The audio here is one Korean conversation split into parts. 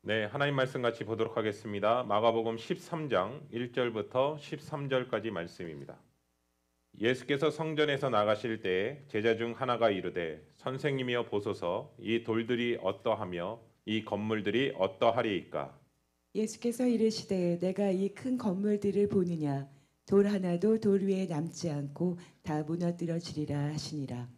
네, 하나님 말씀 같이 보도록 하겠습니다. 마가복음 13장 1절부터 13절까지 말씀입니다. 예수께서 성전에서 나가실 때에 제자 중 하나가 이르되 선생님이여 보소서 이 돌들이 어떠하며 이 건물들이 어떠하리이까. 예수께서 이르시되 내가 이 큰 건물들을 보느냐 돌 하나도 돌 위에 남지 않고 다 무너뜨려지리라 하시니라.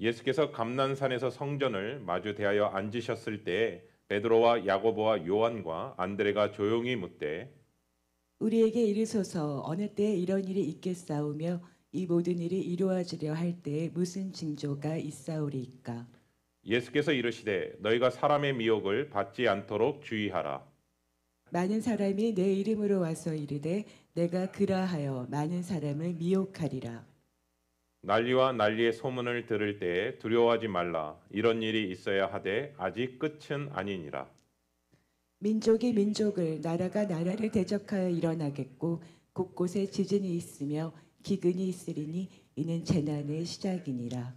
예수께서 감난산에서 성전을 마주 대하여 앉으셨을 때에 베드로와 야고보와 요한과 안드레가 조용히 묻되 우리에게 이르소서 어느 때에 이런 일이 있겠사오며 이 모든 일이 이루어지려 할 때에 무슨 징조가 있사오리이까. 예수께서 이르시되 너희가 사람의 미혹을 받지 않도록 주의하라. 많은 사람이 내 이름으로 와서 이르되 내가 그라하여 많은 사람을 미혹하리라. 난리와 난리의 소문을 들을 때에 두려워하지 말라. 이런 일이 있어야 하되 아직 끝은 아니니라. 민족이 민족을 나라가 나라를 대적하여 일어나겠고 곳곳에 지진이 있으며 기근이 있으리니 이는 재난의 시작이니라.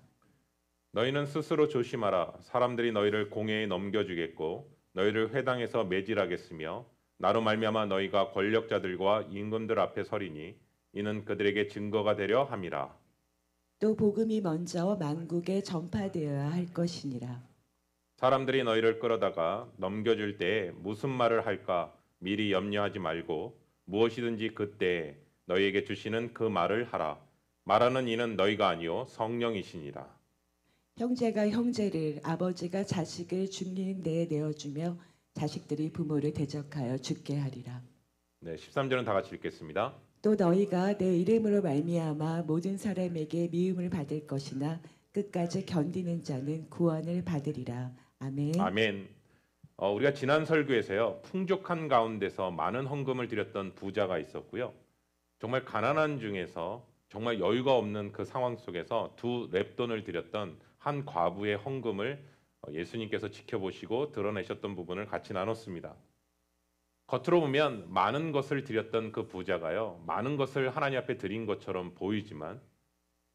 너희는 스스로 조심하라. 사람들이 너희를 공회에 넘겨주겠고 너희를 회당에서 매질하겠으며 나로 말미암아 너희가 권력자들과 임금들 앞에 서리니 이는 그들에게 증거가 되려 함이라. 또 복음이 먼저 만국에 전파되어야 할 것이니라. 사람들이 너희를 끌어다가 넘겨줄 때에 무슨 말을 할까 미리 염려하지 말고 무엇이든지 그때에 너희에게 주시는 그 말을 하라. 말하는 이는 너희가 아니요 성령이시니라. 형제가 형제를 아버지가 자식을 죽는 데에 내어주며 자식들이 부모를 대적하여 죽게 하리라. 네, 13절은 다 같이 읽겠습니다. 또 너희가 내 이름으로 말미암아 모든 사람에게 미움을 받을 것이나 끝까지 견디는 자는 구원을 받으리라. 아멘. 아멘. 우리가 지난 설교에서요, 풍족한 가운데서 많은 헌금을 드렸던 부자가 있었고요. 정말 가난한 중에서 정말 여유가 없는 그 상황 속에서 두 렙돈을 드렸던 한 과부의 헌금을 예수님께서 지켜보시고 드러내셨던 부분을 같이 나눴습니다. 겉으로 보면 많은 것을 드렸던 그 부자가요, 많은 것을 하나님 앞에 드린 것처럼 보이지만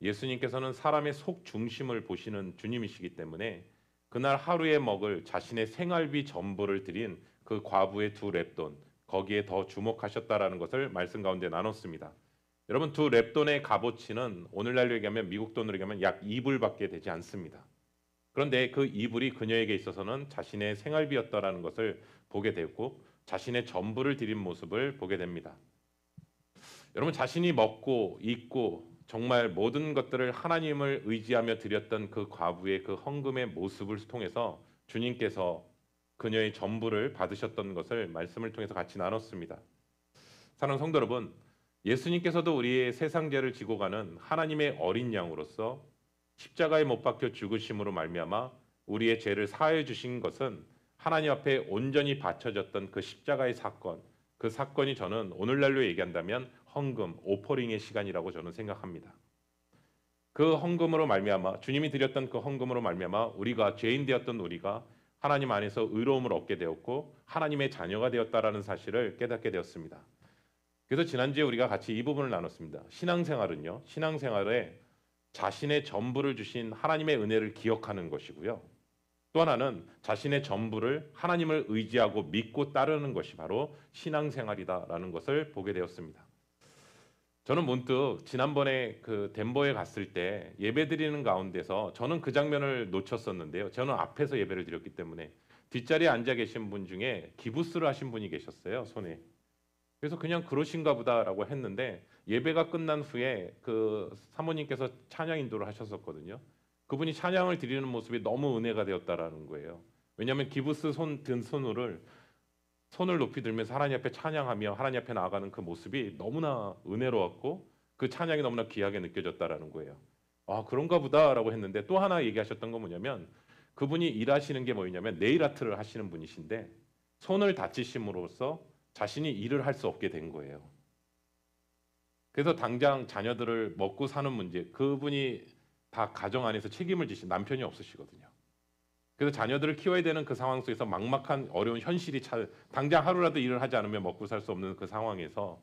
예수님께서는 사람의 속 중심을 보시는 주님이시기 때문에 그날 하루에 먹을 자신의 생활비 전부를 드린 그 과부의 두 렙돈, 거기에 더 주목하셨다라는 것을 말씀 가운데 나눴습니다. 여러분, 두 렙돈의 값어치는 오늘날로 얘기하면 미국 돈으로 얘기하면 약 2불밖에 되지 않습니다. 그런데 그 2불이 그녀에게 있어서는 자신의 생활비였다라는 것을 보게 되고 자신의 전부를 드린 모습을 보게 됩니다. 여러분, 자신이 먹고 입고 정말 모든 것들을 하나님을 의지하며 드렸던 그 과부의 그 헌금의 모습을 통해서 주님께서 그녀의 전부를 받으셨던 것을 말씀을 통해서 같이 나눴습니다. 사랑하는 성도 여러분, 예수님께서도 우리의 세상 죄를 지고 가는 하나님의 어린 양으로서 십자가에 못 박혀 죽으심으로 말미암아 우리의 죄를 사하여 주신 것은 하나님 앞에 온전히 바쳐졌던 그 십자가의 사건, 그 사건이 저는 오늘날로 얘기한다면 헌금, 오퍼링의 시간이라고 저는 생각합니다. 그 헌금으로 말미암아 주님이 드렸던 그 헌금으로 말미암아 우리가 죄인 되었던 우리가 하나님 안에서 의로움을 얻게 되었고 하나님의 자녀가 되었다라는 사실을 깨닫게 되었습니다. 그래서 지난주에 우리가 같이 이 부분을 나눴습니다. 신앙생활은요, 신앙생활에 자신의 전부를 주신 하나님의 은혜를 기억하는 것이고요. 또 하나는 자신의 전부를 하나님을 의지하고 믿고 따르는 것이 바로 신앙생활이다라는 것을 보게 되었습니다. 저는 문득 지난번에 그 덴버에 갔을 때 예배 드리는 가운데서 저는 그 장면을 놓쳤었는데요. 저는 앞에서 예배를 드렸기 때문에 뒷자리에 앉아 계신 분 중에 기부스를 하신 분이 계셨어요, 손에. 그래서 그냥 그러신가 보다라고 했는데 예배가 끝난 후에 그 사모님께서 찬양 인도를 하셨었거든요. 그분이 찬양을 드리는 모습이 너무 은혜가 되었다라는 거예요. 왜냐하면 기부스 든 손을 높이 들면서 하나님 앞에 찬양하며 하나님 앞에 나아가는 그 모습이 너무나 은혜로웠고 그 찬양이 너무나 귀하게 느껴졌다라는 거예요. 아, 그런가 보다라고 했는데 또 하나 얘기하셨던 건 뭐냐면 그분이 일하시는 게 뭐냐면 네일 아트를 하시는 분이신데 손을 다치심으로써 자신이 일을 할 수 없게 된 거예요. 그래서 당장 자녀들을 먹고 사는 문제, 그분이 다 가정 안에서 책임을 지신 남편이 없으시거든요. 그래서 자녀들을 키워야 되는 그 상황 속에서 막막한 어려운 현실이 당장 하루라도 일을 하지 않으면 먹고 살 수 없는 그 상황에서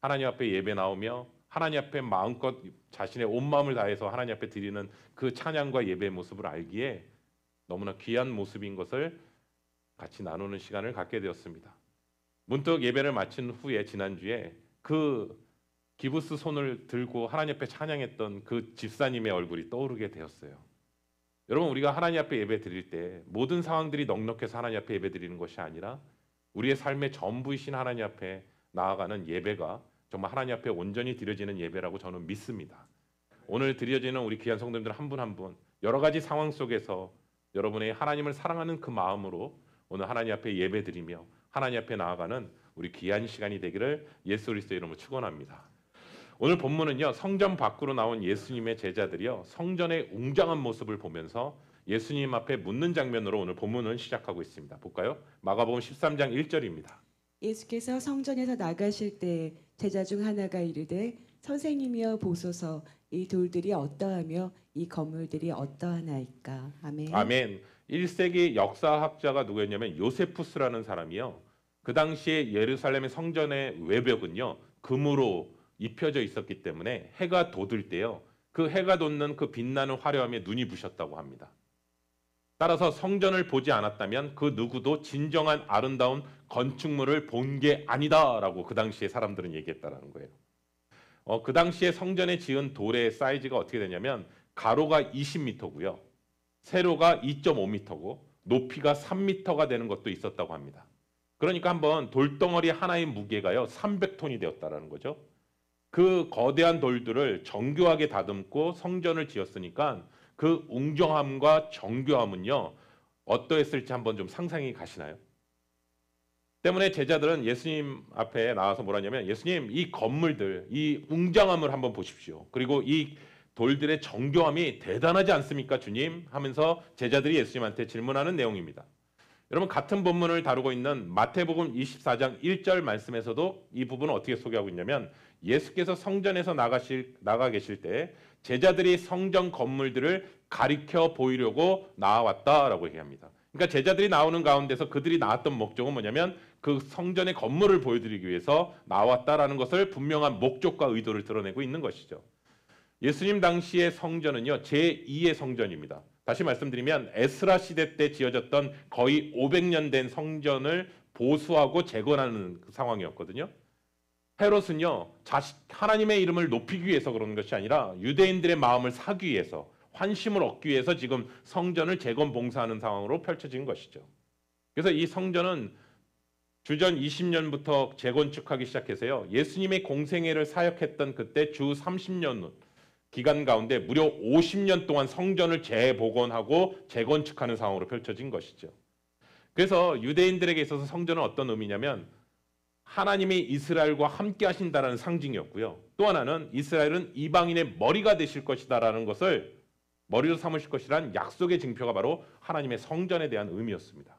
하나님 앞에 예배 나오며 하나님 앞에 마음껏 자신의 온 마음을 다해서 하나님 앞에 드리는 그 찬양과 예배의 모습을 알기에 너무나 귀한 모습인 것을 같이 나누는 시간을 갖게 되었습니다. 문득 예배를 마친 후에 지난주에 그 기부스 손을 들고 하나님 앞에 찬양했던 그 집사님의 얼굴이 떠오르게 되었어요. 여러분, 우리가 하나님 앞에 예배 드릴 때 모든 상황들이 넉넉해서 하나님 앞에 예배 드리는 것이 아니라 우리의 삶의 전부이신 하나님 앞에 나아가는 예배가 정말 하나님 앞에 온전히 드려지는 예배라고 저는 믿습니다. 오늘 드려지는 우리 귀한 성도님들 한 분 한 분 여러 가지 상황 속에서 여러분의 하나님을 사랑하는 그 마음으로 오늘 하나님 앞에 예배 드리며 하나님 앞에 나아가는 우리 귀한 시간이 되기를 예수 그리스도의 이름으로 축원합니다. 오늘 본문은요, 성전 밖으로 나온 예수님의 제자들이요, 성전의 웅장한 모습을 보면서 예수님 앞에 묻는 장면으로 오늘 본문을 시작하고 있습니다. 볼까요? 마가복음 13장 1절입니다. 예수께서 성전에서 나가실 때 제자 중 하나가 이르되 선생님이여 보소서 이 돌들이 어떠하며 이 건물들이 어떠하나이까. 아멘. 아멘. 1세기 역사학자가 누구였냐면 요세푸스라는 사람이요. 그 당시에 예루살렘의 성전의 외벽은요, 금으로 입혀져 있었기 때문에 해가 돋을 때요, 그 해가 돋는 그 빛나는 화려함에 눈이 부셨다고 합니다. 따라서 성전을 보지 않았다면 그 누구도 진정한 아름다운 건축물을 본 게 아니다라고 그 당시에 사람들은 얘기했다라는 거예요. 그 당시에 성전에 지은 돌의 사이즈가 어떻게 되냐면 가로가 20m고요, 세로가 2.5m고 높이가 3m가 되는 것도 있었다고 합니다. 그러니까 한번 돌덩어리 하나의 무게가요 300톤이 되었다라는 거죠. 그 거대한 돌들을 정교하게 다듬고 성전을 지었으니까 그 웅장함과 정교함은요 어떠했을지 한번 좀 상상이 가시나요? 때문에 제자들은 예수님 앞에 나와서 뭐라 하냐면, 예수님, 이 건물들, 이 웅장함을 한번 보십시오. 그리고 이 돌들의 정교함이 대단하지 않습니까, 주님? 하면서 제자들이 예수님한테 질문하는 내용입니다. 여러분, 같은 본문을 다루고 있는 마태복음 24장 1절 말씀에서도 이 부분을 어떻게 소개하고 있냐면, 예수께서 성전에서 나가 계실 때 제자들이 성전 건물들을 가리켜 보이려고 나왔다라고 얘기합니다. 그러니까 제자들이 나오는 가운데서 그들이 나왔던 목적은 뭐냐면 그 성전의 건물을 보여드리기 위해서 나왔다라는 것을 분명한 목적과 의도를 드러내고 있는 것이죠. 예수님 당시의 성전은요 제2의 성전입니다. 다시 말씀드리면 에스라 시대 때 지어졌던 거의 500년 된 성전을 보수하고 재건하는 그 상황이었거든요. 헤롯은요 하나님의 이름을 높이기 위해서 그러는 것이 아니라 유대인들의 마음을 사기 위해서, 환심을 얻기 위해서 지금 성전을 재건 봉사하는 상황으로 펼쳐진 것이죠. 그래서 이 성전은 주전 20년부터 재건축하기 시작해서요 예수님의 공생애를 사역했던 그때 주 30년 기간 가운데 무려 50년 동안 성전을 재복원하고 재건축하는 상황으로 펼쳐진 것이죠. 그래서 유대인들에게 있어서 성전은 어떤 의미냐면 하나님이 이스라엘과 함께 하신다라는 상징이었고요. 또 하나는 이스라엘은 이방인의 머리가 되실 것이다라는 것을 머리로 삼으실 것이란 약속의 징표가 바로 하나님의 성전에 대한 의미였습니다.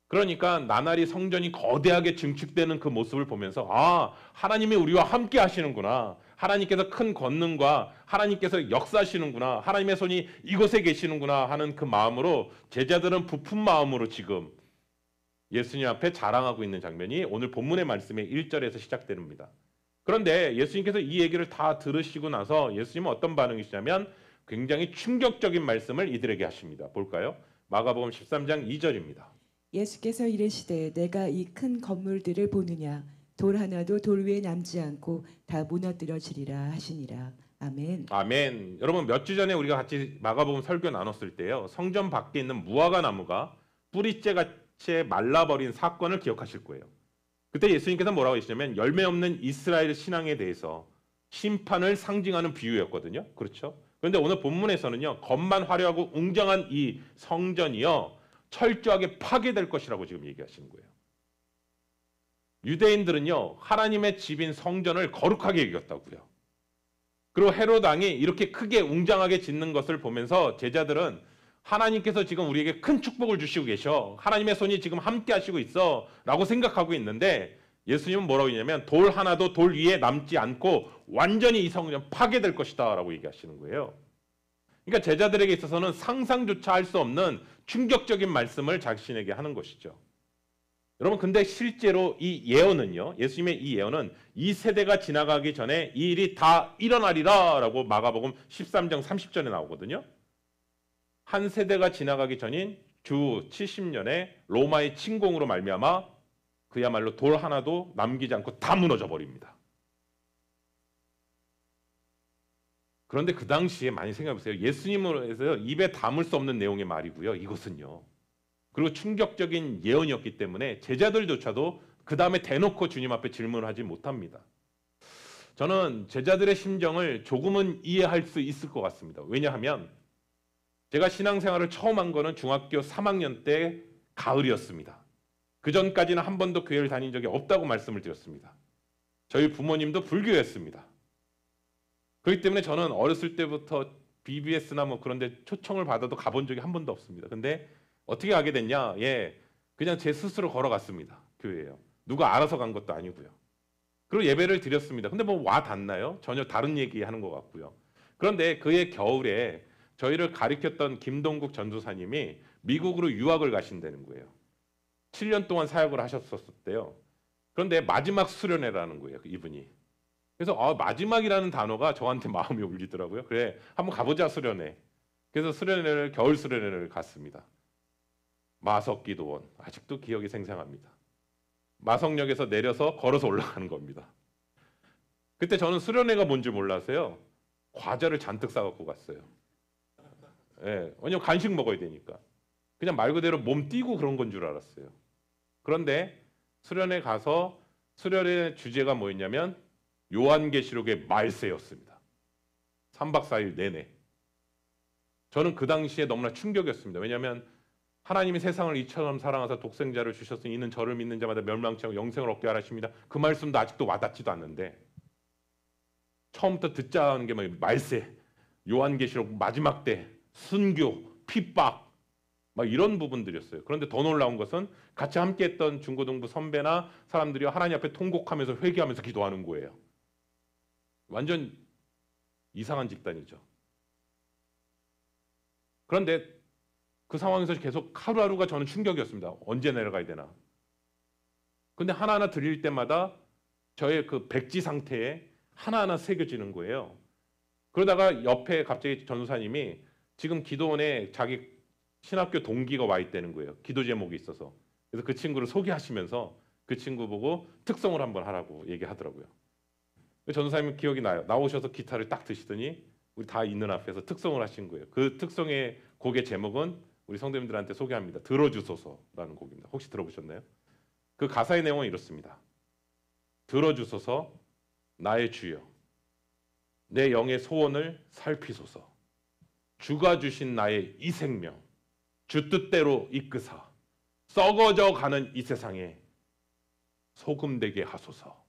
그러니까 나날이 성전이 거대하게 증축되는 그 모습을 보면서 하나님이 우리와 함께 하시는구나, 하나님께서 큰 권능과 하나님께서 역사하시는구나, 하나님의 손이 이곳에 계시는구나 하는 그 마음으로 제자들은 부푼 마음으로 지금 예수님 앞에 자랑하고 있는 장면이 오늘 본문의 말씀의 1절에서 시작됩니다. 그런데 예수님께서 이 얘기를 다 들으시고 나서 예수님은 어떤 반응이시냐면 굉장히 충격적인 말씀을 이들에게 하십니다. 볼까요? 마가복음 13장 2절입니다. 예수께서 이르시되 내가 이 큰 건물들을 보느냐 돌 하나도 돌 위에 남지 않고 다 무너뜨려지리라 하시니라. 아멘. 아멘. 여러분, 몇 주 전에 우리가 같이 마가복음 설교 나눴을 때요 성전 밖에 있는 무화과 나무가 뿌리째 같이 말라버린 사건을 기억하실 거예요. 그때 예수님께서 뭐라고 하시냐면 열매 없는 이스라엘 신앙에 대해서 심판을 상징하는 비유였거든요. 그렇죠? 그런데 오늘 본문에서는요 겉만 화려하고 웅장한 이 성전이요 철저하게 파괴될 것이라고 지금 얘기하시는 거예요. 유대인들은요 하나님의 집인 성전을 거룩하게 여겼다고요. 그리고 헤롯 왕이 이렇게 크게 웅장하게 짓는 것을 보면서 제자들은 하나님께서 지금 우리에게 큰 축복을 주시고 계셔, 하나님의 손이 지금 함께 하시고 있어 라고 생각하고 있는데 예수님은 뭐라고 했냐면 돌 하나도 돌 위에 남지 않고 완전히 이 성전 파괴될 것이다 라고 얘기하시는 거예요. 그러니까 제자들에게 있어서는 상상조차 할 수 없는 충격적인 말씀을 자신에게 하는 것이죠. 여러분, 근데 실제로 이 예언은요, 예수님의 이 예언은 이 세대가 지나가기 전에 이 일이 다 일어나리라 라고 마가복음 13장 30절에 나오거든요. 한 세대가 지나가기 전인 주 70년에 로마의 침공으로 말미암아 그야말로 돌 하나도 남기지 않고 다 무너져 버립니다. 그런데 그 당시에 많이 생각해 보세요. 예수님으로해서 입에 담을 수 없는 내용의 말이고요. 이것은요. 그리고 충격적인 예언이었기 때문에 제자들조차도 그 다음에 대놓고 주님 앞에 질문하지 못합니다. 저는 제자들의 심정을 조금은 이해할 수 있을 것 같습니다. 왜냐하면 제가 신앙생활을 처음 한 거는 중학교 3학년 때 가을이었습니다. 그 전까지는 한 번도 교회를 다닌 적이 없다고 말씀을 드렸습니다. 저희 부모님도 불교였습니다. 그렇기 때문에 저는 어렸을 때부터 BBS나 뭐 그런 데 초청을 받아도 가본 적이 한 번도 없습니다. 근데 어떻게 가게 됐냐? 그냥 제 스스로 걸어갔습니다. 교회에요. 누가 알아서 간 것도 아니고요. 그리고 예배를 드렸습니다. 근데 뭐 와 닿나요? 전혀 다른 얘기하는 것 같고요. 그런데 그해 겨울에 저희를 가르쳤던 김동국 전도사님이 미국으로 유학을 가신다는 거예요. 7년 동안 사역을 하셨었대요. 그런데 마지막 수련회라는 거예요. 이분이. 그래서 마지막이라는 단어가 저한테 마음이 울리더라고요. 그래, 한번 가보자 수련회. 그래서 겨울 수련회를 갔습니다. 마석기도원, 아직도 기억이 생생합니다. 마석역에서 내려서 걸어서 올라가는 겁니다. 그때 저는 수련회가 뭔지 몰라서요. 과자를 잔뜩 싸갖고 갔어요. 왜냐면 간식 먹어야 되니까. 그냥 말 그대로 몸 뛰고 그런 건 줄 알았어요. 그런데 수련회 가서 수련회 주제가 뭐였냐면 요한계시록의 말세였습니다. 3박 4일 내내. 저는 그 당시에 너무나 충격이었습니다. 왜냐하면 하나님이 세상을 이처럼 사랑하사 독생자를 주셨으니 이는 저를 믿는 자마다 멸망치 않고 영생을 얻게 하십니다. 그 말씀도 아직도 와닿지도 않는데 처음부터 듣자 하는 게 말세, 요한계시록 마지막 때, 순교, 핍박 막 이런 부분들이었어요. 그런데 더 놀라운 것은 같이 함께했던 중고등부 선배나 사람들이 하나님 앞에 통곡하면서 회개하면서 기도하는 거예요. 완전 이상한 집단이죠. 그런데 그 상황에서 계속 하루하루가 저는 충격이었습니다. 언제 내려가야 되나. 근데 하나하나 드릴 때마다 저의 그 백지 상태에 하나하나 새겨지는 거예요. 그러다가 옆에 갑자기 전도사님이 지금 기도원에 자기 신학교 동기가 와 있다는 거예요. 기도 제목이 있어서. 그래서 그 친구를 소개하시면서 그 친구 보고 특성을 한번 하라고 얘기하더라고요. 전도사님 기억이 나요. 나오셔서 기타를 딱 드시더니 우리 다 있는 앞에서 특성을 하신 거예요. 그 특성의 곡의 제목은 우리 성도님들한테 소개합니다. 들어주소서라는 곡입니다. 혹시 들어보셨나요? 그 가사의 내용은 이렇습니다. 들어주소서 나의 주여 내 영의 소원을 살피소서 주가 주신 나의 이 생명 주 뜻대로 이끄사 썩어져 가는 이 세상에 소금되게 하소서.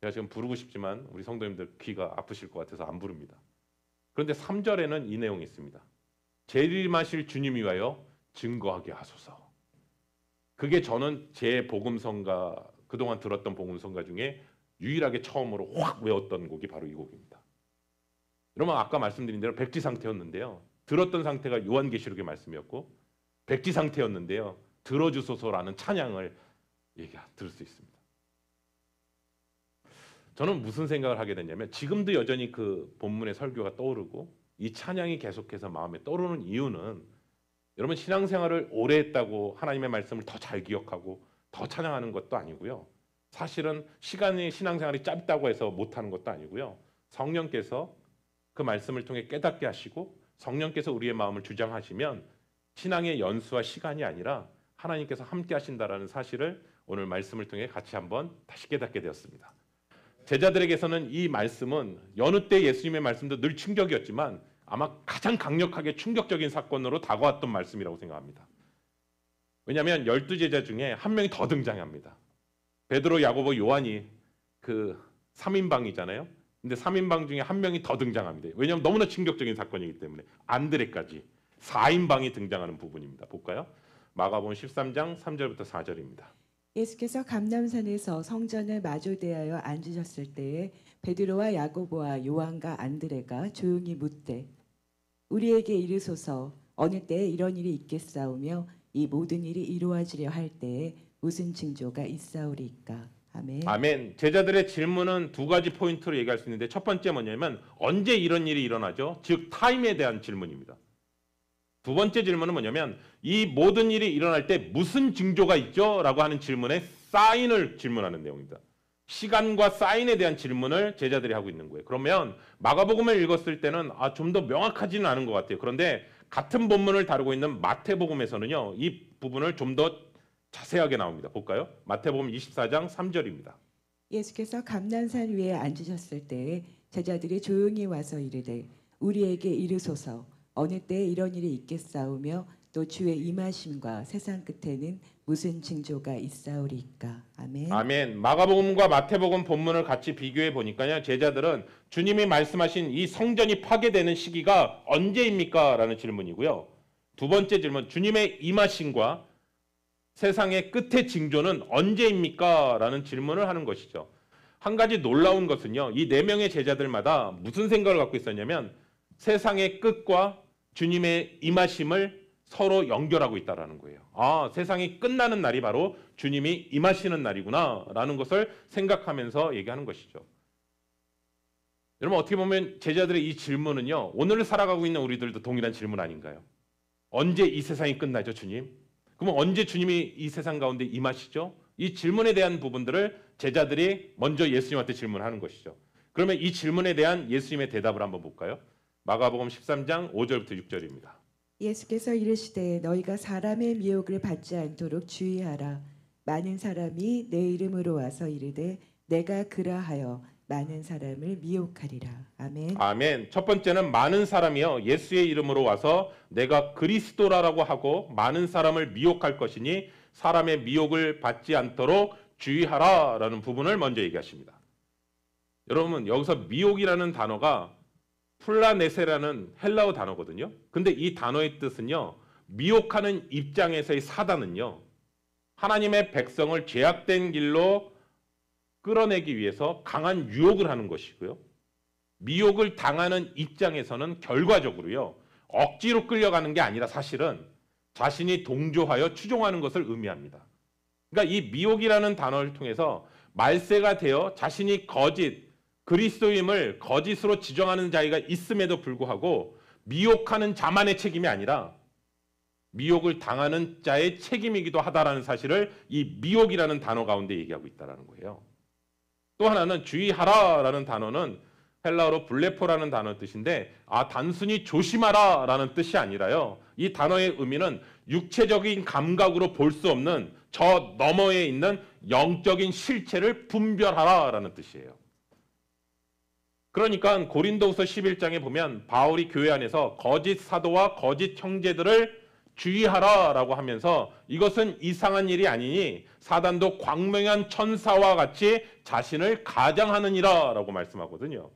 제가 지금 부르고 싶지만 우리 성도님들 귀가 아프실 것 같아서 안 부릅니다. 그런데 3절에는 이 내용이 있습니다. 재림하실 주님 위하여 증거하게 하소서. 그게 저는 제 복음성가 그동안 들었던 복음성가 중에 유일하게 처음으로 확 외웠던 곡이 바로 이 곡입니다. 여러분 아까 말씀드린 대로 백지 상태였는데요. 들었던 상태가 요한계시록의 말씀이었고 백지 상태였는데요. 들어주소서라는 찬양을 들을 수 있습니다. 저는 무슨 생각을 하게 됐냐면 지금도 여전히 그 본문의 설교가 떠오르고 이 찬양이 계속해서 마음에 떠오르는 이유는 여러분 신앙생활을 오래 했다고 하나님의 말씀을 더 잘 기억하고 더 찬양하는 것도 아니고요. 사실은 시간이 신앙생활이 짧다고 해서 못하는 것도 아니고요. 성령께서 그 말씀을 통해 깨닫게 하시고 성령께서 우리의 마음을 주장하시면 신앙의 연수와 시간이 아니라 하나님께서 함께 하신다라는 사실을 오늘 말씀을 통해 같이 한번 다시 깨닫게 되었습니다. 제자들에게서는 이 말씀은 여느 때 예수님의 말씀도 늘 충격이었지만 아마 가장 강력하게 충격적인 사건으로 다가왔던 말씀이라고 생각합니다. 왜냐하면 12제자 중에 한 명이 더 등장합니다. 베드로, 야고보, 요한이 그 3인방이잖아요. 근데 3인방 중에 한 명이 더 등장합니다. 왜냐하면 너무나 충격적인 사건이기 때문에 안드레까지 4인방이 등장하는 부분입니다. 볼까요? 마가복음 13장 3절부터 4절입니다. 예수께서 감람산에서 성전을 마주 대하여 앉으셨을 때에 베드로와 야고보와 요한과 안드레가 조용히 묻되 우리에게 이르소서 어느 때에 이런 일이 있겠사오며 이 모든 일이 이루어지려 할 때에 무슨 징조가 있사오리까. 아멘. 아멘. 제자들의 질문은 두 가지 포인트로 얘기할 수 있는데 첫 번째 뭐냐면 언제 이런 일이 일어나죠? 즉 타임에 대한 질문입니다. 두 번째 질문은 뭐냐면 이 모든 일이 일어날 때 무슨 징조가 있죠? 라고 하는 질문에 사인을 질문하는 내용입니다. 시간과 사인에 대한 질문을 제자들이 하고 있는 거예요. 그러면 마가복음을 읽었을 때는 좀 더 명확하지는 않은 것 같아요. 그런데 같은 본문을 다루고 있는 마태복음에서는요. 이 부분을 좀 더 자세하게 나옵니다. 볼까요? 마태복음 24장 3절입니다. 예수께서 감난산 위에 앉으셨을 때에 제자들이 조용히 와서 이르되 우리에게 이르소서 어느 때에 이런 일이 있겠사오며 또 주의 임하심과 세상 끝에는 무슨 징조가 있사오리까. 아멘. 아멘. 마가복음과 마태복음 본문을 같이 비교해 보니까요. 제자들은 주님이 말씀하신 이 성전이 파괴되는 시기가 언제입니까? 라는 질문이고요. 두 번째 질문, 주님의 임하심과 세상의 끝의 징조는 언제입니까? 라는 질문을 하는 것이죠. 한 가지 놀라운 것은요. 이 네 명의 제자들마다 무슨 생각을 갖고 있었냐면 세상의 끝과 주님의 임하심을 서로 연결하고 있다라는 거예요. 세상이 끝나는 날이 바로 주님이 임하시는 날이구나라는 것을 생각하면서 얘기하는 것이죠. 여러분 어떻게 보면 제자들의 이 질문은요. 오늘 살아가고 있는 우리들도 동일한 질문 아닌가요? 언제 이 세상이 끝나죠, 주님? 그러면 언제 주님이 이 세상 가운데 임하시죠? 이 질문에 대한 부분들을 제자들이 먼저 예수님한테 질문하는 것이죠. 그러면 이 질문에 대한 예수님의 대답을 한번 볼까요? 마가복음 13장 5절부터 6절입니다. 예수께서 이르시되 너희가 사람의 미혹을 받지 않도록 주의하라. 많은 사람이 내 이름으로 와서 이르되 내가 그라하여 많은 사람을 미혹하리라. 아멘. 아멘. 첫 번째는 많은 사람이요 예수의 이름으로 와서 내가 그리스도라고 하고 많은 사람을 미혹할 것이니 사람의 미혹을 받지 않도록 주의하라라는 부분을 먼저 얘기하십니다. 여러분 여기서 미혹이라는 단어가 플라네세라는 헬라어 단어거든요. 근데 이 단어의 뜻은요. 미혹하는 입장에서의 사단은요. 하나님의 백성을 죄악된 길로 끌어내기 위해서 강한 유혹을 하는 것이고요. 미혹을 당하는 입장에서는 결과적으로요. 억지로 끌려가는 게 아니라 사실은 자신이 동조하여 추종하는 것을 의미합니다. 그러니까 이 미혹이라는 단어를 통해서 말세가 되어 자신이 그리스도임을 거짓으로 지정하는 자가 있음에도 불구하고 미혹하는 자만의 책임이 아니라 미혹을 당하는 자의 책임이기도 하다라는 사실을 이 미혹이라는 단어 가운데 얘기하고 있다는 거예요. 또 하나는 주의하라라는 단어는 헬라어로 블레포라는 단어 뜻인데 단순히 조심하라라는 뜻이 아니라요. 이 단어의 의미는 육체적인 감각으로 볼 수 없는 저 너머에 있는 영적인 실체를 분별하라라는 뜻이에요. 그러니까 고린도후서 11장에 보면 바울이 교회 안에서 거짓 사도와 거짓 형제들을 주의하라라고 하면서 이것은 이상한 일이 아니니 사단도 광명한 천사와 같이 자신을 가장하느니라라고 말씀하거든요.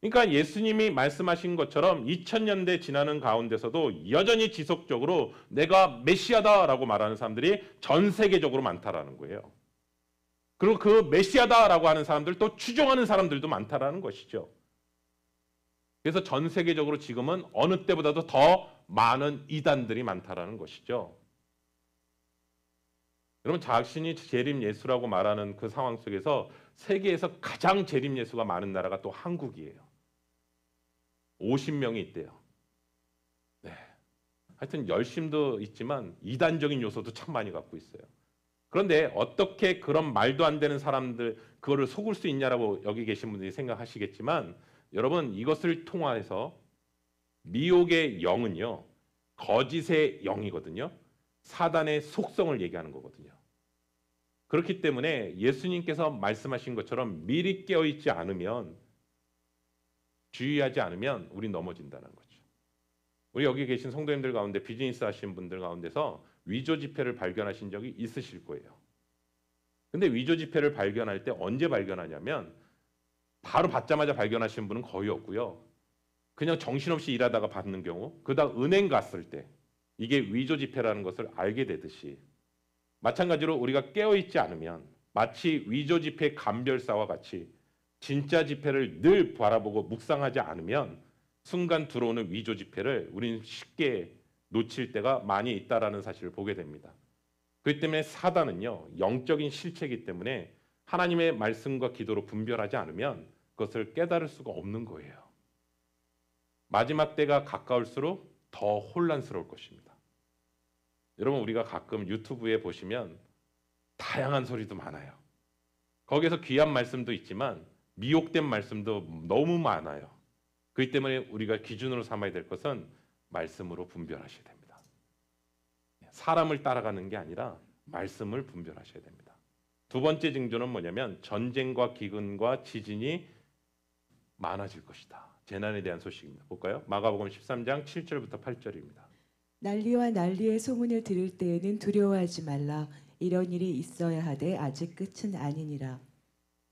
그러니까 예수님이 말씀하신 것처럼 2000년대 지나는 가운데서도 여전히 지속적으로 내가 메시아다라고 말하는 사람들이 전 세계적으로 많다라는 거예요. 그리고 그 메시아다라고 하는 사람들 또 추종하는 사람들도 많다라는 것이죠. 그래서 전 세계적으로 지금은 어느 때보다도 더 많은 이단들이 많다라는 것이죠. 여러분 자신이 재림 예수라고 말하는 그 상황 속에서 세계에서 가장 재림 예수가 많은 나라가 또 한국이에요. 50명이 있대요. 네. 하여튼 열심도 있지만 이단적인 요소도 참 많이 갖고 있어요. 그런데 어떻게 그런 말도 안 되는 사람들 그거를 속을 수 있냐라고 여기 계신 분들이 생각하시겠지만 여러분 이것을 통해서 미혹의 영은요. 거짓의 영이거든요. 사단의 속성을 얘기하는 거거든요. 그렇기 때문에 예수님께서 말씀하신 것처럼 미리 깨어있지 않으면 주의하지 않으면 우리 넘어진다는 거죠. 우리 여기 계신 성도님들 가운데 비즈니스 하시는 분들 가운데서 위조 지폐를 발견하신 적이 있으실 거예요. 근데 위조 지폐를 발견할 때 언제 발견하냐면 바로 받자마자 발견하시는 분은 거의 없고요. 그냥 정신없이 일하다가 받는 경우, 그다음 은행 갔을 때 이게 위조 지폐라는 것을 알게 되듯이 마찬가지로 우리가 깨어있지 않으면 마치 위조 지폐 감별사와 같이 진짜 지폐를 늘 바라보고 묵상하지 않으면 순간 들어오는 위조 지폐를 우리는 쉽게 놓칠 때가 많이 있다라는 사실을 보게 됩니다. 그렇기 때문에 사단은요. 영적인 실체이기 때문에 하나님의 말씀과 기도로 분별하지 않으면 그것을 깨달을 수가 없는 거예요. 마지막 때가 가까울수록 더 혼란스러울 것입니다. 여러분 우리가 가끔 유튜브에 보시면 다양한 소리도 많아요. 거기에서 귀한 말씀도 있지만 미혹된 말씀도 너무 많아요. 그렇기 때문에 우리가 기준으로 삼아야 될 것은 말씀으로 분별하셔야 됩니다. 사람을 따라가는 게 아니라 말씀을 분별하셔야 됩니다. 두 번째 징조는 뭐냐면 전쟁과 기근과 지진이 많아질 것이다. 재난에 대한 소식입니다. 볼까요? 마가복음 13장 7절부터 8절입니다. 난리와 난리의 소문을 들을 때에는 두려워하지 말라. 이런 일이 있어야 하되 아직 끝은 아니니라.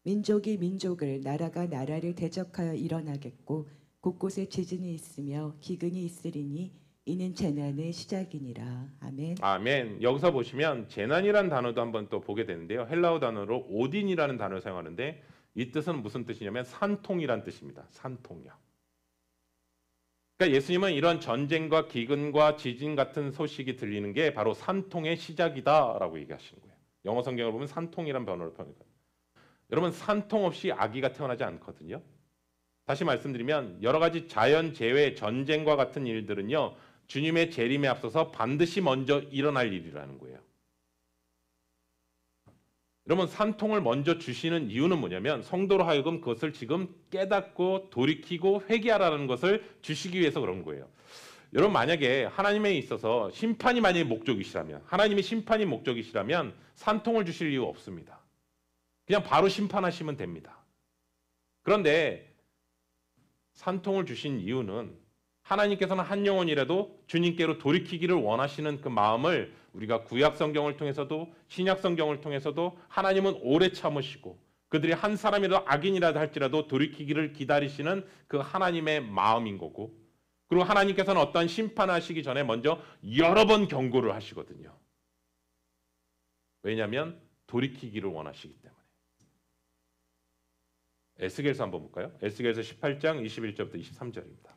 민족이 민족을, 나라가 나라를 대적하여 일어나겠고 곳곳에 지진이 있으며 기근이 있으리니 이는 재난의 시작이니라. 아멘. 아멘. 여기서 보시면 재난이라는 단어도 한번 또 보게 되는데요. 헬라어 단어로 오딘이라는 단어를 사용하는데 이 뜻은 무슨 뜻이냐면 산통이란 뜻입니다. 산통이요. 그러니까 예수님은 이런 전쟁과 기근과 지진 같은 소식이 들리는 게 바로 산통의 시작이다라고 얘기하시는 거예요. 영어 성경을 보면 산통이란 단어를 표현해요. 여러분 산통 없이 아기가 태어나지 않거든요. 다시 말씀드리면 여러 가지 자연 재해, 전쟁과 같은 일들은요. 주님의 재림에 앞서서 반드시 먼저 일어날 일이라는 거예요. 여러분 산통을 먼저 주시는 이유는 뭐냐면 성도로 하여금 그것을 지금 깨닫고 돌이키고 회개하라는 것을 주시기 위해서 그런 거예요. 여러분 만약에 하나님에 있어서 심판이 만약에 목적이시라면 하나님이 심판이 목적이시라면 산통을 주실 이유 없습니다. 그냥 바로 심판하시면 됩니다. 그런데 산통을 주신 이유는 하나님께서는 한 영혼이라도 주님께로 돌이키기를 원하시는 그 마음을 우리가 구약 성경을 통해서도 신약 성경을 통해서도 하나님은 오래 참으시고 그들이 한 사람이라도 악인이라도 할지라도 돌이키기를 기다리시는 그 하나님의 마음인 거고 그리고 하나님께서는 어떤 심판하시기 전에 먼저 여러 번 경고를 하시거든요. 왜냐하면 돌이키기를 원하시기 때문에. 에스겔서 한번 볼까요? 에스겔서 18장 21절부터 23절입니다.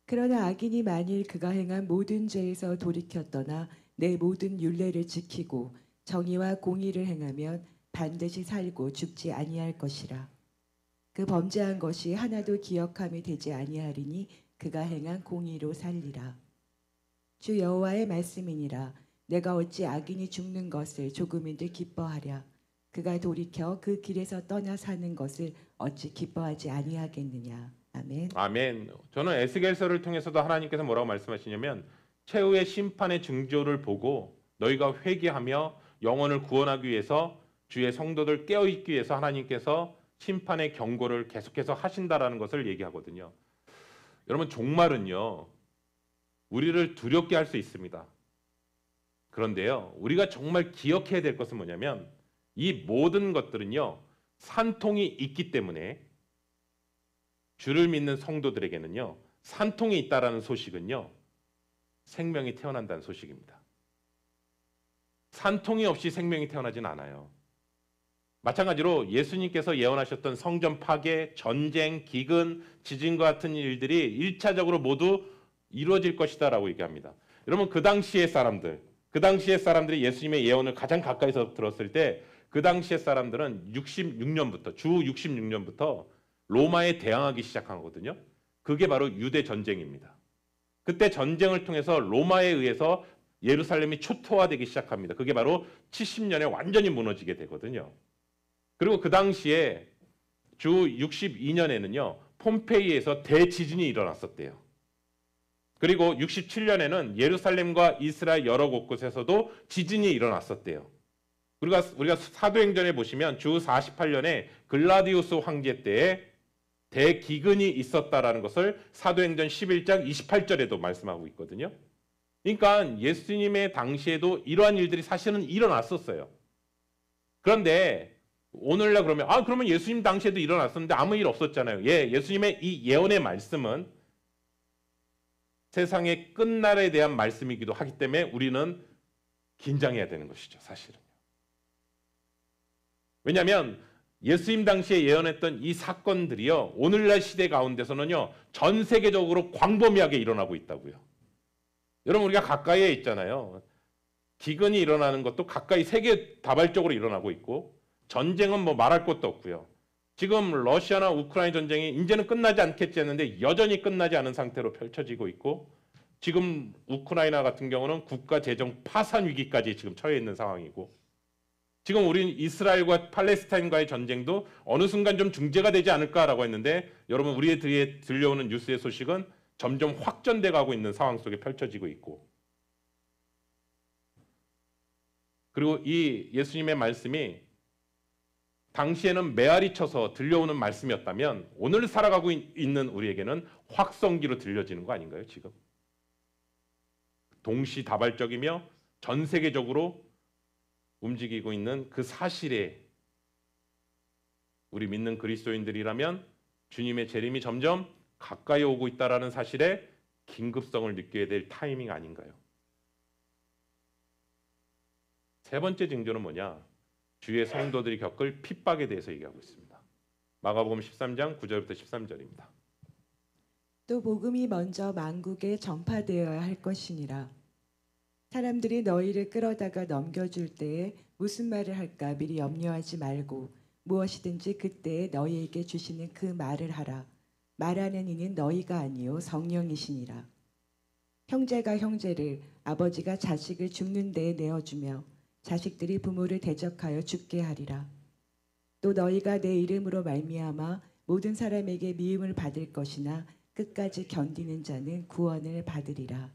그러나 악인이 만일 그가 행한 모든 죄에서 돌이켜 떠나 내 모든 율례를 지키고 정의와 공의를 행하면 반드시 살고 죽지 아니할 것이라. 그 범죄한 것이 하나도 기억함이 되지 아니하리니 그가 행한 공의로 살리라. 주 여호와의 말씀이니라. 내가 어찌 악인이 죽는 것을 조금인들 기뻐하랴. 그가 돌이켜 그 길에서 떠나 사는 것을 어찌 기뻐하지 아니하겠느냐. 아멘. 아멘. 저는 에스겔서를 통해서도 하나님께서 뭐라고 말씀하시냐면 최후의 심판의 징조를 보고 너희가 회개하며 영혼을 구원하기 위해서 주의 성도들 깨어있기 위해서 하나님께서 심판의 경고를 계속해서 하신다라는 것을 얘기하거든요. 여러분 종말은요. 우리를 두렵게 할 수 있습니다. 그런데요. 우리가 정말 기억해야 될 것은 뭐냐면 이 모든 것들은요. 산통이 있기 때문에 주를 믿는 성도들에게는요. 산통이 있다라는 소식은요. 생명이 태어난다는 소식입니다. 산통이 없이 생명이 태어나진 않아요. 마찬가지로 예수님께서 예언하셨던 성전 파괴, 전쟁, 기근, 지진과 같은 일들이 1차적으로 모두 이루어질 것이다라고 얘기합니다. 여러분 그 당시의 사람들이 예수님의 예언을 가장 가까이서 들었을 때 그 당시의 사람들은 66년부터 주 66년부터 로마에 대항하기 시작하거든요. 그게 바로 유대 전쟁입니다. 그때 전쟁을 통해서 로마에 의해서 예루살렘이 초토화되기 시작합니다. 그게 바로 70년에 완전히 무너지게 되거든요. 그리고 그 당시에 주 62년에는요. 폼페이에서 대지진이 일어났었대요. 그리고 67년에는 예루살렘과 이스라엘 여러 곳곳에서도 지진이 일어났었대요. 우리가 사도행전에 보시면 주 48년에 글라디우스 황제 때에 대기근이 있었다라는 것을 사도행전 11장 28절에도 말씀하고 있거든요. 그러니까 예수님의 당시에도 이러한 일들이 사실은 일어났었어요. 그런데 오늘날 그러면 예수님 당시에도 일어났었는데 아무 일 없었잖아요. 예수님의 이 예언의 말씀은 세상의 끝날에 대한 말씀이기도 하기 때문에 우리는 긴장해야 되는 것이죠, 사실은. 왜냐하면 예수님 당시에 예언했던 이 사건들이요. 오늘날 시대 가운데서는요. 전 세계적으로 광범위하게 일어나고 있다고요. 여러분 우리가 가까이에 있잖아요. 기근이 일어나는 것도 가까이 세계 다발적으로 일어나고 있고 전쟁은 뭐 말할 것도 없고요. 지금 러시아나 우크라이나 전쟁이 이제는 끝나지 않겠지 했는데 여전히 끝나지 않은 상태로 펼쳐지고 있고 지금 우크라이나 같은 경우는 국가 재정 파산 위기까지 지금 처해 있는 상황이고, 지금 우리는 이스라엘과 팔레스타인과의 전쟁도 어느 순간 좀 중재가 되지 않을까라고 했는데, 여러분 우리들이 들려오는 뉴스의 소식은 점점 확전돼 가고 있는 상황 속에 펼쳐지고 있고, 그리고 이 예수님의 말씀이 당시에는 메아리 쳐서 들려오는 말씀이었다면 오늘 살아가고 있는 우리에게는 확성기로 들려지는 거 아닌가요? 지금 동시다발적이며 전 세계적으로 움직이고 있는 그 사실에 우리 믿는 그리스도인들이라면 주님의 재림이 점점 가까이 오고 있다는 사실에 긴급성을 느껴야 될 타이밍 아닌가요? 세 번째 징조는 뭐냐? 주의 성도들이 겪을 핍박에 대해서 얘기하고 있습니다. 마가복음 13장 9절부터 13절입니다. 또 복음이 먼저 만국에 전파되어야 할 것이니라. 사람들이 너희를 끌어다가 넘겨줄 때에 무슨 말을 할까 미리 염려하지 말고 무엇이든지 그때에 너희에게 주시는 그 말을 하라. 말하는 이는 너희가 아니요 성령이시니라. 형제가 형제를, 아버지가 자식을 죽는 데에 내어주며 자식들이 부모를 대적하여 죽게 하리라. 또 너희가 내 이름으로 말미암아 모든 사람에게 미움을 받을 것이나 끝까지 견디는 자는 구원을 받으리라.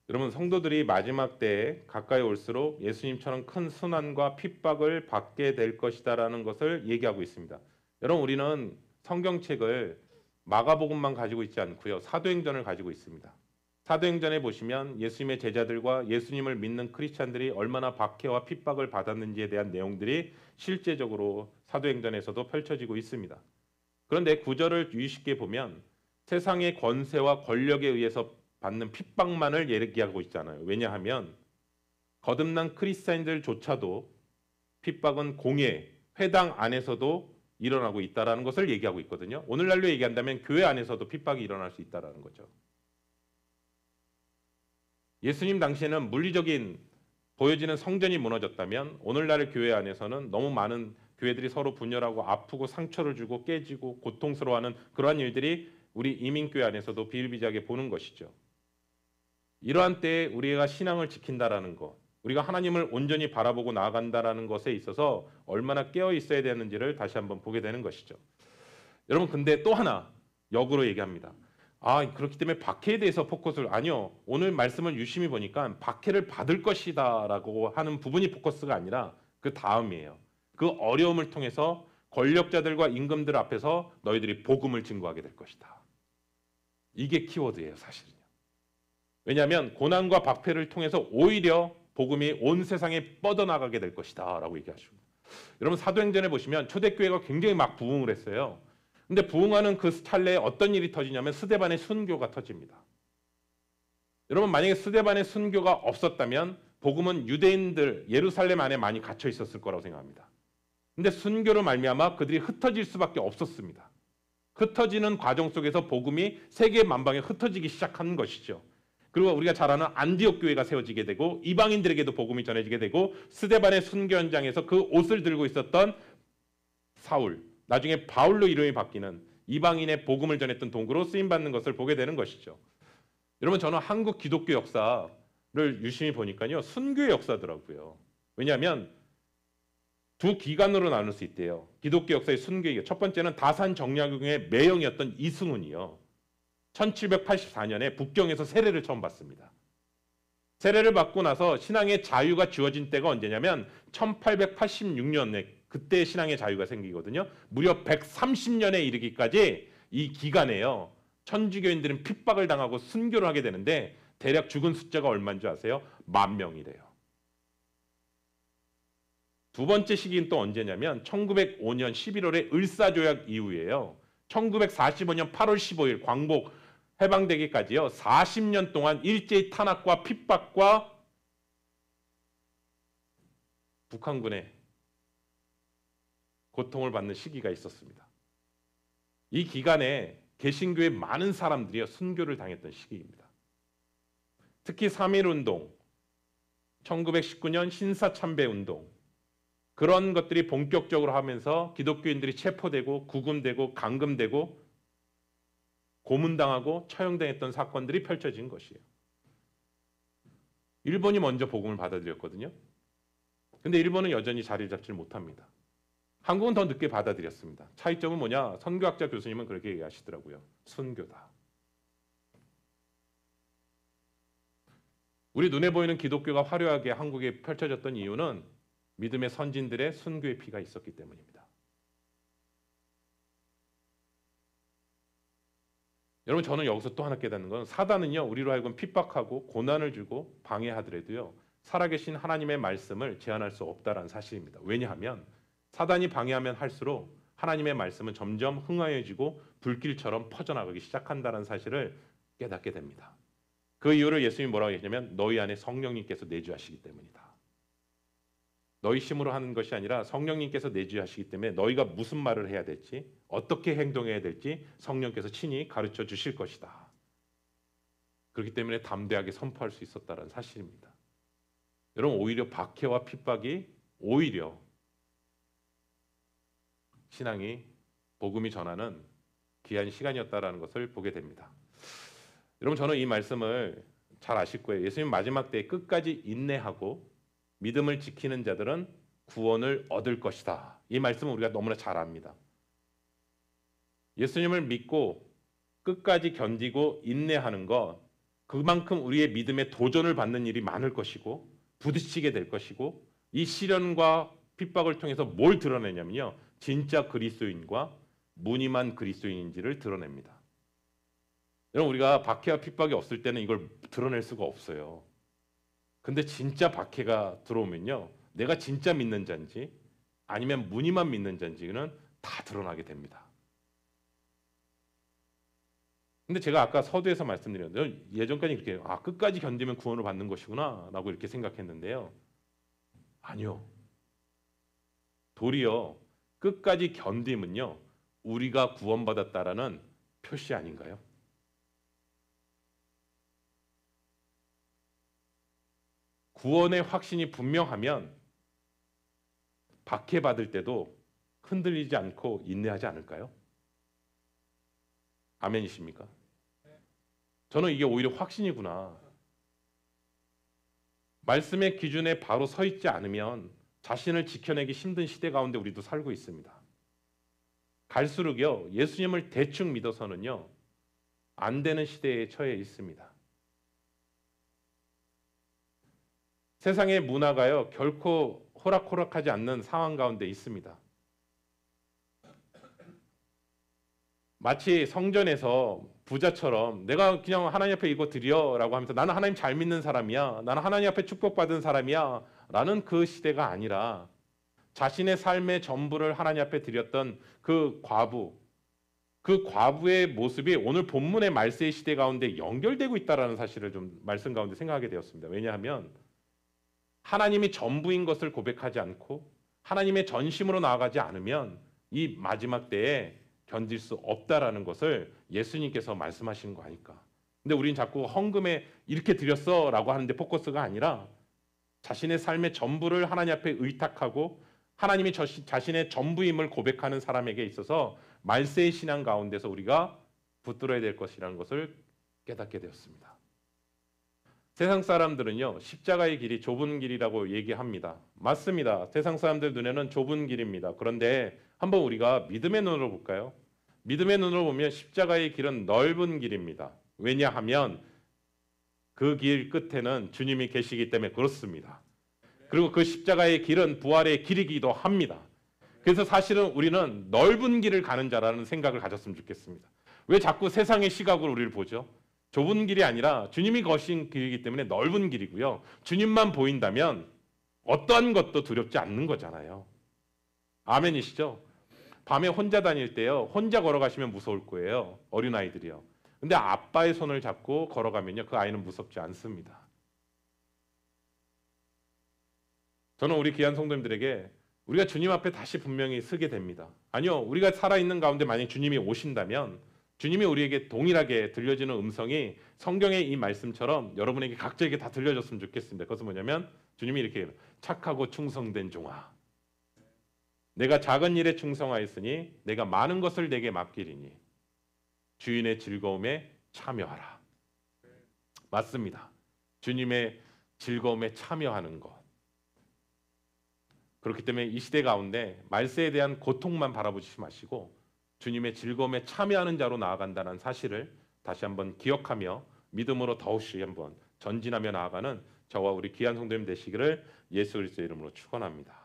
여러분, 성도들이 마지막 때에 가까이 올수록 예수님처럼 큰 순환과 핍박을 받게 될 것이다라는 것을 얘기하고 있습니다. 여러분, 우리는 성경책을 마가복음만 가지고 있지 않고요, 사도행전을 가지고 있습니다. 사도행전에 보시면 예수님의 제자들과 예수님을 믿는 크리스찬들이 얼마나 박해와 핍박을 받았는지에 대한 내용들이 실제적으로 사도행전에서도 펼쳐지고 있습니다. 그런데 구절을 유의쉽게 보면 세상의 권세와 권력에 의해서 받는 핍박만을 얘기하고 있잖아요. 왜냐하면 거듭난 크리스찬들조차도 핍박은 공예, 회당 안에서도 일어나고 있다는 것을 얘기하고 있거든요. 오늘날로 얘기한다면 교회 안에서도 핍박이 일어날 수 있다는 거죠. 예수님 당시에는 물리적인 보여지는 성전이 무너졌다면 오늘날의 교회 안에서는 너무 많은 교회들이 서로 분열하고 아프고 상처를 주고 깨지고 고통스러워하는 그러한 일들이 우리 이민교회 안에서도 비일비재하게 보는 것이죠. 이러한 때에 우리가 신앙을 지킨다라는 것, 우리가 하나님을 온전히 바라보고 나아간다라는 것에 있어서 얼마나 깨어 있어야 되는지를 다시 한번 보게 되는 것이죠. 여러분, 근데 또 하나 역으로 얘기합니다. 그렇기 때문에 박해에 대해서 포커스를, 아니요, 오늘 말씀을 유심히 보니까 박해를 받을 것이다라고 하는 부분이 포커스가 아니라 그 다음이에요. 그 어려움을 통해서 권력자들과 임금들 앞에서 너희들이 복음을 증거하게 될 것이다. 이게 키워드예요, 사실은요. 왜냐하면 고난과 박해를 통해서 오히려 복음이 온 세상에 뻗어나가게 될 것이다 라고 얘기하십니다. 여러분, 사도행전에 보시면 초대교회가 굉장히 막 부흥을 했어요. 근데 부흥하는 그 찰나에 어떤 일이 터지냐면 스데반의 순교가 터집니다. 여러분, 만약에 스데반의 순교가 없었다면 복음은 유대인들 예루살렘 안에 많이 갇혀 있었을 거라고 생각합니다. 근데 순교로 말미암아 그들이 흩어질 수밖에 없었습니다. 흩어지는 과정 속에서 복음이 세계 만방에 흩어지기 시작한 것이죠. 그리고 우리가 잘 아는 안디옥 교회가 세워지게 되고 이방인들에게도 복음이 전해지게 되고 스데반의 순교 현장에서 그 옷을 들고 있었던 사울, 나중에 바울로 이름이 바뀌는 이방인의 복음을 전했던 도구로 쓰임받는 것을 보게 되는 것이죠. 여러분, 저는 한국 기독교 역사를 유심히 보니까요, 순교의 역사더라고요. 왜냐하면 두 기간으로 나눌 수 있대요. 기독교 역사의 순교의 첫 번째는 다산 정약용의 매형이었던 이승훈이요. 1784년에 북경에서 세례를 처음 받습니다. 세례를 받고 나서 신앙의 자유가 주어진 때가 언제냐면 1886년에 그때 신앙의 자유가 생기거든요. 무려 130년에 이르기까지 이 기간에요, 천주교인들은 핍박을 당하고 순교를 하게 되는데 대략 죽은 숫자가 얼마인 줄 아세요? 10,000명이래요. 두 번째 시기는 또 언제냐면 1905년 11월에 을사조약 이후에요. 1945년 8월 15일 광복 해방되기까지요, 40년 동안 일제히 탄압과 핍박과 북한군의 고통을 받는 시기가 있었습니다. 이 기간에 개신교의 많은 사람들이 순교를 당했던 시기입니다. 특히 3.1운동, 1919년 신사참배운동, 그런 것들이 본격적으로 하면서 기독교인들이 체포되고 구금되고 감금되고 고문당하고 처형당했던 사건들이 펼쳐진 것이에요. 일본이 먼저 복음을 받아들였거든요. 근데 일본은 여전히 자리를 잡지 못합니다. 한국은 더 늦게 받아들였습니다. 차이점은 뭐냐? 선교학자 교수님은 그렇게 얘기하시더라고요. 순교다. 우리 눈에 보이는 기독교가 화려하게 한국에 펼쳐졌던 이유는 믿음의 선진들의 순교의 피가 있었기 때문입니다. 여러분, 저는 여기서 또 하나 깨닫는 건 사단은요, 우리로 하여금 핍박하고 고난을 주고 방해하더라도요, 살아계신 하나님의 말씀을 제한할 수 없다는 사실입니다. 왜냐하면 사단이 방해하면 할수록 하나님의 말씀은 점점 흥하여지고 불길처럼 퍼져나가기 시작한다는 사실을 깨닫게 됩니다. 그 이유를 예수님이 뭐라고 했냐면 너희 안에 성령님께서 내주하시기 때문이다. 너희 힘으로 하는 것이 아니라 성령님께서 내주하시기 때문에 너희가 무슨 말을 해야 될지 어떻게 행동해야 될지 성령께서 친히 가르쳐 주실 것이다. 그렇기 때문에 담대하게 선포할 수 있었다는 사실입니다. 여러분, 오히려 박해와 핍박이 오히려 신앙이 복음이 전하는 귀한 시간이었다라는 것을 보게 됩니다. 여러분, 저는 이 말씀을 잘 아실 거예요. 예수님 마지막 때에 끝까지 인내하고 믿음을 지키는 자들은 구원을 얻을 것이다. 이 말씀은 우리가 너무나 잘 압니다. 예수님을 믿고 끝까지 견디고 인내하는 것, 그만큼 우리의 믿음에 도전을 받는 일이 많을 것이고 부딪히게 될 것이고, 이 시련과 핍박을 통해서 뭘 드러내냐면요, 진짜 그리스도인과 무늬만 그리스도인인지를 드러냅니다. 여러분, 우리가 박해와 핍박이 없을 때는 이걸 드러낼 수가 없어요. 근데 진짜 박해가 들어오면요, 내가 진짜 믿는 자인지 아니면 무늬만 믿는 자인지는 다 드러나게 됩니다. 근데 제가 아까 서두에서 말씀드렸는데 예전까지 이렇게 끝까지 견디면 구원을 받는 것이구나 라고 이렇게 생각했는데요. 아니요. 도리어 끝까지 견디면요, 우리가 구원받았다라는 표시 아닌가요? 구원의 확신이 분명하면 박해받을 때도 흔들리지 않고 인내하지 않을까요? 아멘이십니까? 저는 이게 오히려 확신이구나. 말씀의 기준에 바로 서 있지 않으면 자신을 지켜내기 힘든 시대 가운데 우리도 살고 있습니다. 갈수록요, 예수님을 대충 믿어서는요, 안 되는 시대에 처해 있습니다. 세상의 문화가요, 결코 호락호락하지 않는 상황 가운데 있습니다. 마치 성전에서 부자처럼 내가 그냥 하나님 앞에 이거 드려라고 하면서 나는 하나님 잘 믿는 사람이야, 나는 하나님 앞에 축복받은 사람이야 라는 그 시대가 아니라 자신의 삶의 전부를 하나님 앞에 드렸던 그 과부의 모습이 오늘 본문의 말세의 시대 가운데 연결되고 있다는 사실을 좀 말씀 가운데 생각하게 되었습니다. 왜냐하면 하나님이 전부인 것을 고백하지 않고 하나님의 전심으로 나아가지 않으면 이 마지막 때에 견딜 수 없다라는 것을 예수님께서 말씀하시는 거 아닐까. 근데 우린 자꾸 헌금에 이렇게 드렸어라고 하는데 포커스가 아니라 자신의 삶의 전부를 하나님 앞에 의탁하고 하나님이 자신의 전부임을 고백하는 사람에게 있어서 말세의 신앙 가운데서 우리가 붙들어야 될 것이라는 것을 깨닫게 되었습니다. 세상 사람들은요, 십자가의 길이 좁은 길이라고 얘기합니다. 맞습니다. 세상 사람들 눈에는 좁은 길입니다. 그런데 한번 우리가 믿음의 눈으로 볼까요? 믿음의 눈으로 보면 십자가의 길은 넓은 길입니다. 왜냐하면 그 길 끝에는 주님이 계시기 때문에 그렇습니다. 그리고 그 십자가의 길은 부활의 길이기도 합니다. 그래서 사실은 우리는 넓은 길을 가는 자라는 생각을 가졌으면 좋겠습니다. 왜 자꾸 세상의 시각으로 우리를 보죠? 좁은 길이 아니라 주님이 거신 길이기 때문에 넓은 길이고요. 주님만 보인다면 어떠한 것도 두렵지 않는 거잖아요. 아멘이시죠? 밤에 혼자 다닐 때요, 혼자 걸어가시면 무서울 거예요. 어린아이들이요. 근데 아빠의 손을 잡고 걸어가면요, 그 아이는 무섭지 않습니다. 저는 우리 귀한 성도님들에게 우리가 주님 앞에 다시 분명히 서게 됩니다. 아니요, 우리가 살아있는 가운데 만약 주님이 오신다면 주님이 우리에게 동일하게 들려지는 음성이 성경의 이 말씀처럼 여러분에게 각자에게 다 들려졌으면 좋겠습니다. 그것은 뭐냐면 주님이 이렇게 착하고 충성된 종아, 내가 작은 일에 충성하였으니 내가 많은 것을 내게 맡기리니 주인의 즐거움에 참여하라. 맞습니다. 주님의 즐거움에 참여하는 것. 그렇기 때문에 이 시대 가운데 말세에 대한 고통만 바라보지 마시고 주님의 즐거움에 참여하는 자로 나아간다는 사실을 다시 한번 기억하며 믿음으로 더욱이 한번 전진하며 나아가는 저와 우리 귀한 성도님 되시기를 예수 그리스도의 이름으로 축원합니다.